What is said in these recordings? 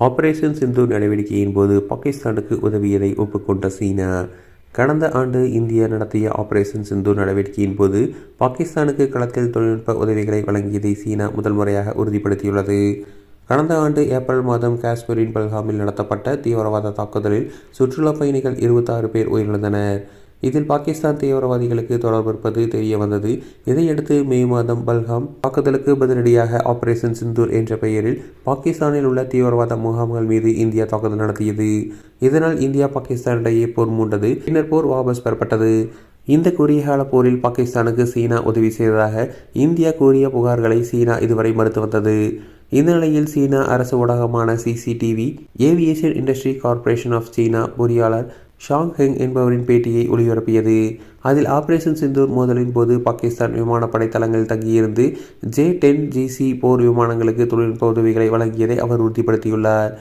Operation Sindoor நடவடிக்கையின் போது பாகிஸ்தானுக்கு உதவியதை ஒப்புக்கொண்ட சீனா. கடந்த ஆண்டு இந்தியா நடத்திய ஆபரேஷன் சிந்தூர் நடவடிக்கையின் போது பாகிஸ்தானுக்கு களத்தில் தொழில்நுட்ப உதவிகளை வழங்கியதை சீனா முதல் முறையாக உறுதிப்படுத்தியுள்ளது. கடந்த ஆண்டு ஏப்ரல் மாதம் காஷ்மீரின் பல்காமில் நடத்தப்பட்ட தீவிரவாத தாக்குதலில் சுற்றுலா பயணிகள் 26 பேர் உயிரிழந்தனர். இதில் பாகிஸ்தான் தீவிரவாதிகளுக்கு தொடர்பு இருப்பது தெரிய வந்தது. இதையடுத்து மே மாதம் பல்காம் தாக்குதலுக்கு பதிலடியாக ஆபரேஷன் சிந்தூர் என்ற பெயரில் பாகிஸ்தானில் உள்ள தீவிரவாத முகாம்கள் மீது இந்தியா தாக்குதல் நடத்தியது. இதனால் இந்தியா பாகிஸ்தான் இடையே போர் மூண்டது. பின்னர் போர் வாபஸ் பெறப்பட்டது. இந்த குறுகிய போரில் பாகிஸ்தானுக்கு சீனா உதவி செய்ததாக இந்தியா கூறிய புகார்களை சீனா இதுவரை மறுத்து வந்தது. இந்த நிலையில் சீனா அரசு ஊடகமான CCTV aviation industry corporation of China பொறியாளர் ஷாங் ஹெங் என்பவரின் பேட்டியை ஒளிபரப்பியது. அதில் ஆபரேஷன் சிந்தூர் மோதலின் போது பாகிஸ்தான் விமானப்படை தளங்களில் தங்கியிருந்து J-10GC போர் விமானங்களுக்கு தொழில்நுட்ப உதவிகளை வழங்கியதை அவர் உறுதிப்படுத்தியுள்ளார்.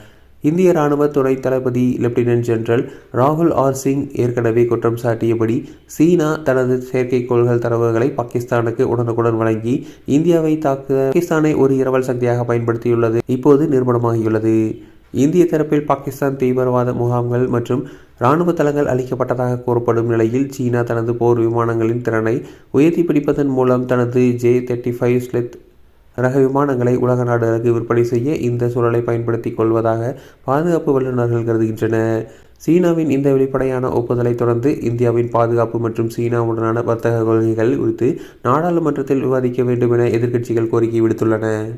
இந்திய ராணுவ துணை தளபதி லெப்டினன்ட் ஜெனரல் ராகுல் ஆர் சிங் ஏற்கனவே குற்றம் சாட்டியபடி சீனா தனது செயற்கைக்கோள்கள் தரவுகளை பாகிஸ்தானுக்கு உடனுக்குடன் வழங்கி இந்தியாவை தாக்க பாகிஸ்தானை ஒரு இரவல் சக்தியாக பயன்படுத்தியுள்ளது இப்போது நிரூபணமாகியுள்ளது. இந்திய தரப்பில் பாகிஸ்தான் தீவிரவாத முகாம்கள் மற்றும் இராணுவ தளங்கள் அளிக்கப்பட்டதாக கூறப்படும் நிலையில் சீனா தனது போர் விமானங்களின் திறனை உயர்த்தி பிடிப்பதன் மூலம் தனது J-35 ஸ்லெத் ரக விமானங்களை உலக நாடுகளுக்கு விற்பனை செய்ய இந்த சூழலை பயன்படுத்தி கொள்வதாக பாதுகாப்பு வல்லுநர்கள் கருதுகின்றனர். சீனாவின் இந்த வெளிப்படையான ஒப்புதலை தொடர்ந்து இந்தியாவின் பாதுகாப்பு மற்றும் சீனாவுடனான வர்த்தக கொள்கைகள் குறித்து நாடாளுமன்றத்தில் விவாதிக்க வேண்டும் என எதிர்க்கட்சிகள் கோரிக்கை விடுத்துள்ளன.